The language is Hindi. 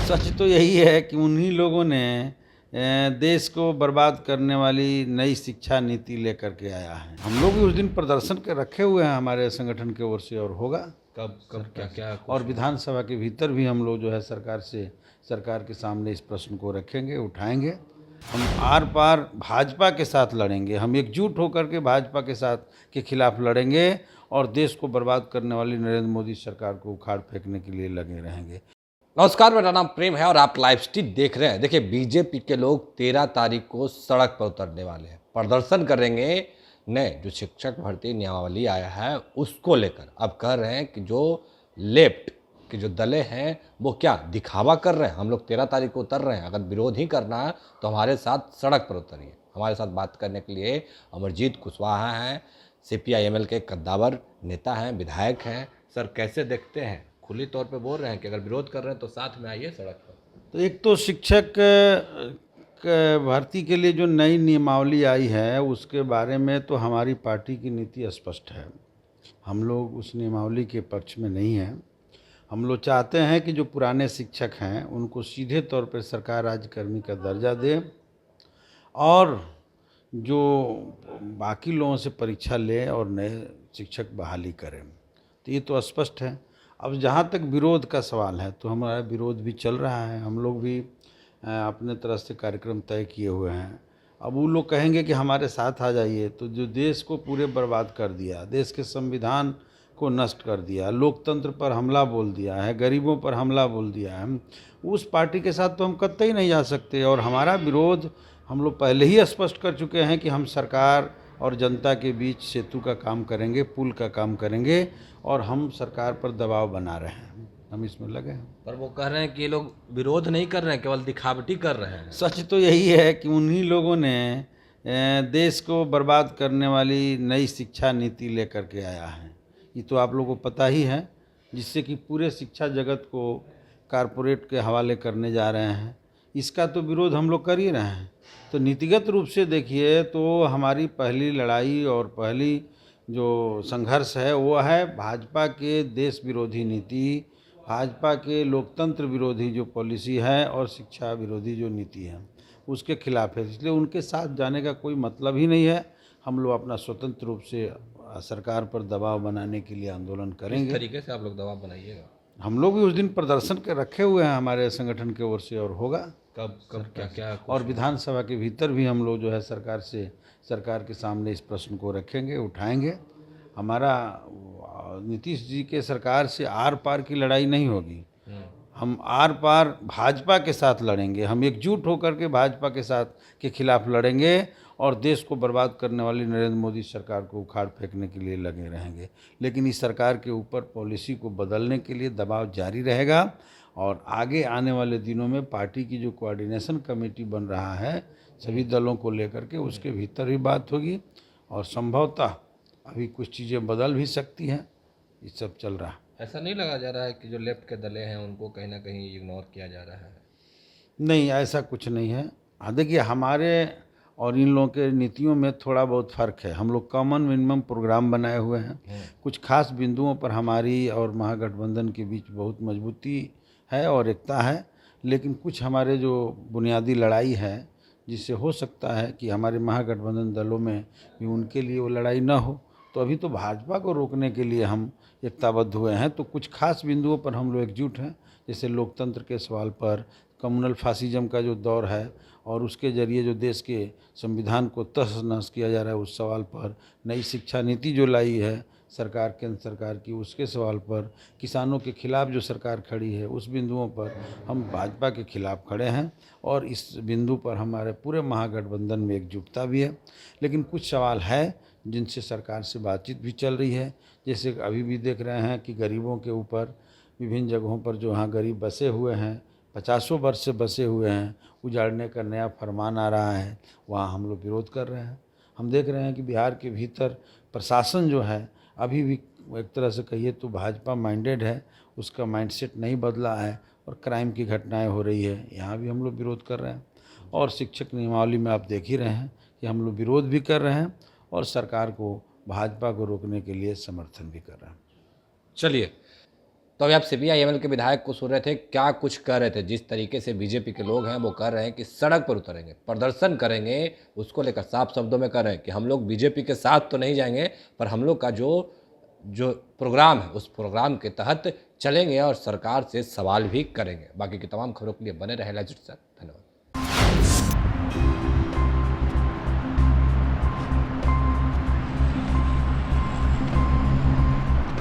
सच तो यही है कि उन्हीं लोगों ने देश को बर्बाद करने वाली नई शिक्षा नीति लेकर के आया है। हम लोग भी उस दिन प्रदर्शन के रखे हुए हैं हमारे संगठन की ओर से, और होगा कब कब क्या क्या और विधानसभा के भीतर भी हम लोग जो है सरकार के सामने इस प्रश्न को रखेंगे, उठाएंगे। हम आर पार भाजपा के साथ लड़ेंगे, हम एकजुट होकर के भाजपा के साथ के खिलाफ लड़ेंगे और देश को बर्बाद करने वाली नरेंद्र मोदी सरकार को उखाड़ फेंकने के लिए लगे रहेंगे। नमस्कार, मेरा नाम प्रेम है और आप लाइव स्ट्रीम देख रहे हैं। देखिए, बीजेपी के लोग 13 तारीख को सड़क पर उतरने वाले हैं, प्रदर्शन करेंगे। नए जो शिक्षक भर्ती नियमावली आया है उसको लेकर अब कह रहे हैं कि जो लेफ्ट के जो दलें हैं वो क्या दिखावा कर रहे हैं। हम लोग 13 तारीख को उतर रहे हैं, अगर विरोध ही करना है तो हमारे साथ सड़क पर उतरिए। हमारे साथ बात करने के लिए अमरजीत कुशवाहा हैं, CPI-ML के कद्दावर नेता हैं, विधायक हैं। सर, कैसे देखते हैं? खुली तौर पे बोल रहे हैं कि अगर विरोध कर रहे हैं तो साथ में आइए सड़क पर। तो एक तो शिक्षक भर्ती के लिए जो नई नियमावली आई है उसके बारे में तो हमारी पार्टी की नीति स्पष्ट है। हम लोग उस नियमावली के पक्ष में नहीं हैं। हम लोग चाहते हैं कि जो पुराने शिक्षक हैं उनको सीधे तौर पर सरकार राज्यकर्मी का दर्जा दे और जो बाकी लोगों से परीक्षा ले और नए शिक्षक बहाली करें। तो ये तो स्पष्ट है। अब जहाँ तक विरोध का सवाल है तो हमारा विरोध भी चल रहा है। हम लोग भी अपने तरह से कार्यक्रम तय किए हुए हैं। अब वो लोग कहेंगे कि हमारे साथ आ जाइए, तो जो देश को पूरे बर्बाद कर दिया, देश के संविधान को नष्ट कर दिया, लोकतंत्र पर हमला बोल दिया है, गरीबों पर हमला बोल दिया है, उस पार्टी के साथ तो हम कतई नहीं जा सकते। और हमारा विरोध हम लोग पहले ही स्पष्ट कर चुके हैं कि हम सरकार और जनता के बीच सेतु का काम करेंगे, पुल का काम करेंगे और हम सरकार पर दबाव बना रहे हैं। हम इसमें लगे हैं। पर वो कह रहे हैं कि ये लोग विरोध नहीं कर रहे हैं, केवल दिखावटी कर रहे हैं। सच तो यही है कि उन्हीं लोगों ने देश को बर्बाद करने वाली नई शिक्षा नीति लेकर के आया है। ये तो आप लोगों को पता ही है, जिससे कि पूरे शिक्षा जगत को कारपोरेट के हवाले करने जा रहे हैं। इसका तो विरोध हम लोग कर ही रहे हैं। तो नीतिगत रूप से देखिए तो हमारी पहली लड़ाई और पहली जो संघर्ष है वो है भाजपा के देश विरोधी नीति, भाजपा के लोकतंत्र विरोधी जो पॉलिसी है और शिक्षा विरोधी जो नीति है उसके खिलाफ है। इसलिए उनके साथ जाने का कोई मतलब ही नहीं है। हम लोग अपना स्वतंत्र रूप से सरकार पर दबाव बनाने के लिए आंदोलन किस करेंगे। तरीके से आप लोग दबाव बनाइएगा? हम लोग भी उस दिन प्रदर्शन के रखे हुए हैं हमारे संगठन की ओर से, और होगा कब कब क्या क्या और विधानसभा के भीतर भी हम लोग जो है सरकार के सामने इस प्रश्न को रखेंगे, उठाएंगे। हमारा नीतीश जी के सरकार से आर पार की लड़ाई नहीं होगी। हम आर पार भाजपा के साथ लड़ेंगे, हम एकजुट होकर के भाजपा के साथ के खिलाफ लड़ेंगे और देश को बर्बाद करने वाली नरेंद्र मोदी सरकार को उखाड़ फेंकने के लिए लगे रहेंगे। लेकिन इस सरकार के ऊपर पॉलिसी को बदलने के लिए दबाव जारी रहेगा और आगे आने वाले दिनों में पार्टी की जो कोऑर्डिनेशन कमेटी बन रहा है सभी दलों को लेकर के, उसके भीतर भी बात होगी और संभवतः अभी कुछ चीज़ें बदल भी सकती हैं। ये सब चल रहा है। ऐसा नहीं लगा जा रहा है कि जो लेफ्ट के दलें हैं उनको कहीं ना कहीं इग्नोर किया जा रहा है? नहीं, ऐसा कुछ नहीं है। हाँ, देखिए, हमारे और इन लोगों के नीतियों में थोड़ा बहुत फ़र्क है। हम लोग कॉमन मिनिमम प्रोग्राम बनाए हुए हैं। कुछ खास बिंदुओं पर हमारी और महागठबंधन के बीच बहुत मजबूती है और एकता है, लेकिन कुछ हमारे जो बुनियादी लड़ाई है जिससे हो सकता है कि हमारे महागठबंधन दलों में भी उनके लिए वो लड़ाई ना हो, तो अभी तो भाजपा को रोकने के लिए हम एकताबद्ध हुए हैं। तो कुछ खास बिंदुओं पर हम लोग एकजुट हैं, जैसे लोकतंत्र के सवाल पर, कम्युनल फासिज्म का जो दौर है और उसके ज़रिए जो देश के संविधान को तहस नहस किया जा रहा है उस सवाल पर, नई शिक्षा नीति जो लाई है सरकार, केंद्र सरकार की, उसके सवाल पर, किसानों के खिलाफ जो सरकार खड़ी है उस बिंदुओं पर हम भाजपा के खिलाफ खड़े हैं और इस बिंदु पर हमारे पूरे महागठबंधन में एकजुटता भी है। लेकिन कुछ सवाल है जिनसे सरकार से बातचीत भी चल रही है। जैसे अभी भी देख रहे हैं कि गरीबों के ऊपर विभिन्न जगहों पर जो यहाँ गरीब बसे हुए हैं, 50 वर्ष से बसे हुए हैं, उजाड़ने का नया फरमान आ रहा है, वहाँ हम लोग विरोध कर रहे हैं। हम देख रहे हैं कि बिहार के भीतर प्रशासन जो है अभी भी एक तरह से कहिए तो भाजपा माइंडेड है, उसका माइंडसेट नहीं बदला है और क्राइम की घटनाएं हो रही है। यहाँ भी हम लोग विरोध कर रहे हैं और शिक्षक नियमावली में आप देख ही रहे हैं कि हम लोग विरोध भी कर रहे हैं और सरकार को, भाजपा को रोकने के लिए समर्थन भी कर रहे हैं। चलिए, तो अभी आप CPI-ML के विधायक को सुन रहे थे, क्या कुछ कह रहे थे। जिस तरीके से बीजेपी के लोग हैं वो कह रहे हैं कि सड़क पर उतरेंगे, प्रदर्शन करेंगे, उसको लेकर साफ शब्दों में कह रहे हैं कि हम लोग बीजेपी के साथ तो नहीं जाएंगे, पर हम लोग का जो प्रोग्राम है उस प्रोग्राम के तहत चलेंगे और सरकार से सवाल भी करेंगे। बाकी की तमाम खबरों के लिए बने रहे लाइव स्ट्रीट के साथ। धन्यवाद।